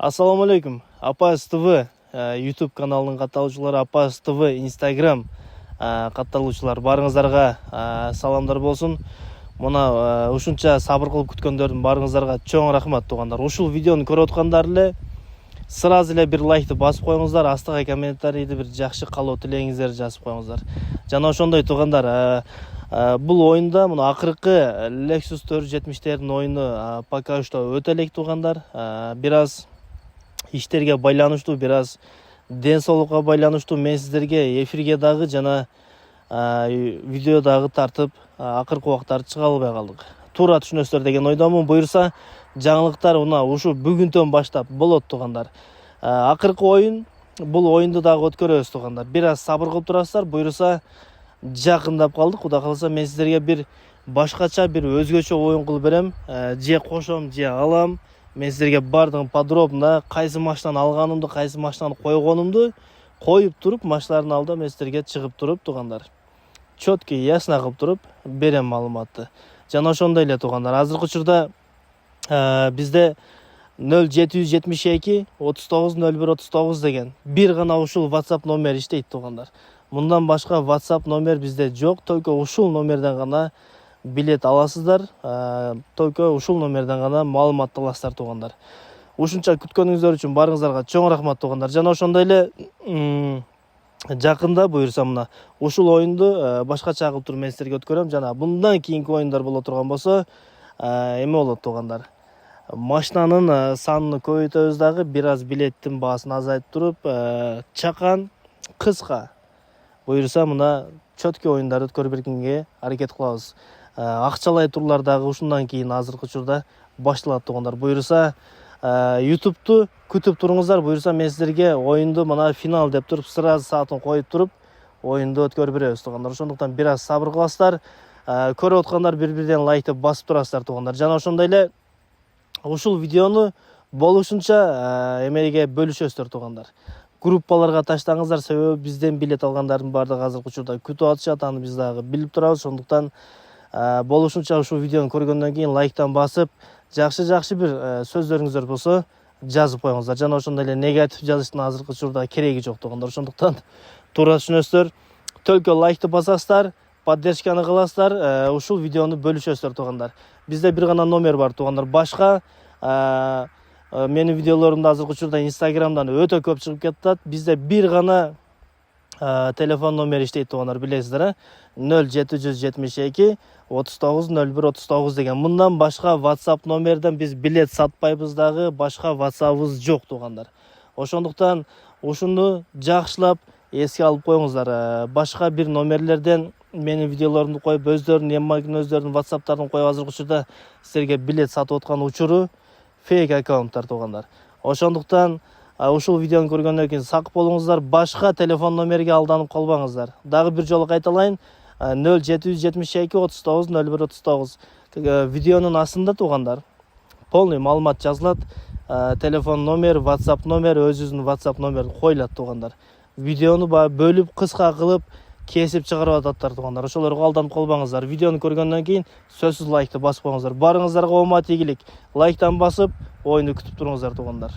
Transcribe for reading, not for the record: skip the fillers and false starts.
Ассаламу алейкум. Апас ТВ YouTube каналының катталуучулары, Апас ТВ Instagram катталуучулар барыңыздарга саламдар болсун. Мына ушунча сабыр кылып күткөндөрдүн барыңыздарга чоң рахмат туугандар. Ушул видеону көрүп аткандар эле сразу эле бир лайкты басып коюңуздар, астыга комментарийди бир жакшы каалоо тилегиңиздерди жазып коюңуздар. Жана ошондой туугандар, бул оюнда мына акыркы Lexus 470-тердин оюну пока что өтө элек туугандар. Бир аз иштерге байланыштуу, бир аз ден соолукка байланыштуу мен сиздерге эфирге дагы жана видео дагы тартып акыркы убактарды чыга албай калдык. Туура түшүнөсүздөр деген ойдомун. Буюрса жаңылыктар ушу бүгүнтөн баштап болот туугандар. Акыркы оюн, бул оюнду дагы өткөрөбүз туугандар. Бир аз сабыр кылып турасыздар. Буюрса жакындап калдык. Кудай кааласа мен сиздерге бир башкача, бир өзгөчө оюн кылып берем. Же кошом, же алам. Мен сиздерге бардыгын подробно кайсы машинаны алганымды, кайсы машинаны койгонумду коюп туруп, машиналардын алдында мен сиздерге чыгып туруп туугандар. Чөткү, ясно кылып туруп берем маалыматты. Жана ошондой эле туугандар, азыркы учурда бизде 0772 39 01 39 деген бир гана ушул WhatsApp номер иштейт туугандар. Мындан башка WhatsApp номер бизде жок, только ушул номерден гана билет аласыздар, только ушул номерден гана маалымат аласыздар туугандар. Ушунча күткөнүңүздөр үчүн барыңыздарга чоң рахмат туугандар. Жана ошондой эле жакында буюрса мына ушул оюнду башкача кылып туруп мен сиздерге өткөрөм. Жана мындан кийинки оюндар боло турган болсо эме болот туугандар. Машинанын санын көбөйтөбүз дагы, бир аз билеттин баасын азайтып туруп, чакан, кыска буюрса мына чөткү оюндарды өткөрүп бергенге аракет кылабыз. Акчалай турлар дагы ушундан кийин азыркы учурда башталат туугандар. Буюрса YouTube'ту күтүп туруңуздар. Буюрса мен сиздерге оюнду мына финал деп туруп, сразу саатын коюп туруп, оюнду өткөрүп беребиз туугандар. Ошондуктан бир аз сабыр кыласыздар. Көрүп аткандар бир-бирден лайкты басып турасыздар туугандар. Жана ошондой эле ушул видеону болушунча эмеге бөлүшөсүздөр туугандар. Группаларга таштаңыздар, себеби бизден билет алгандардын баардыгы азыркы учурда күтүп атышат, аны биз дагы билип турабыз. Ошондуктан болушунча ушул видеону көргөндөн кийин лайктан басып, жакшы бир сөздөрүңүздөр болсо жазып коюңуздар. Жана ошондой эле негатив жазыштын азыркы учурда кереги жок туугандар. Ошондуктан туура түшүнөсүздөр. Только лайкты басасыздар, поддержканы кыласыздар, ушул видеону бөлүшөсүздөр туугандар. Бизде бир гана номер бар туугандар. Башка менин видеолорумда азыркы учурда Instagram'дан өтө көп чыгып кетат. Бизде бир гана телефон номер иштейт туугандар, билесиздер, 0772 39 01 39 деген. Мындан башка WhatsApp номерден биз билет сатпайбыз дагы, башка WhatsApp'ыбыз жок туугандар. Ошондуктан ушуну жакшылап эске алып коюңуздар. Башка бир номерлерден менин видеолорумду коюп, өздөрүнүн өздөрүнүн WhatsApp'тарын коюп азыркы учурда силерге билет сатып аткан учуру фейк аккаунттар туугандар. Ошондуктан ушул видеону көргөндөн кийин сак болуңуздар, башка телефон номерге алданып калбаңыздар. Дагы бир жолу кайталайын, 0772 39 01 39. Видеонун астында туугандар полный маалымат жазылат. Телефон номер, WhatsApp номер, өзүнүн WhatsApp номерин коюлат туугандар. Видеону бөлүп, кыска кылып, кесип чыгарып ататтар туугандар. Ошолорго алданып калбаңыздар. Видеону көргөндөн кийин сөзсүз лайкты басып коюңуздар. Барыңыздарга оомат, ийгилик. Лайктан басып, оюнду күтүп туруңуздар туугандар.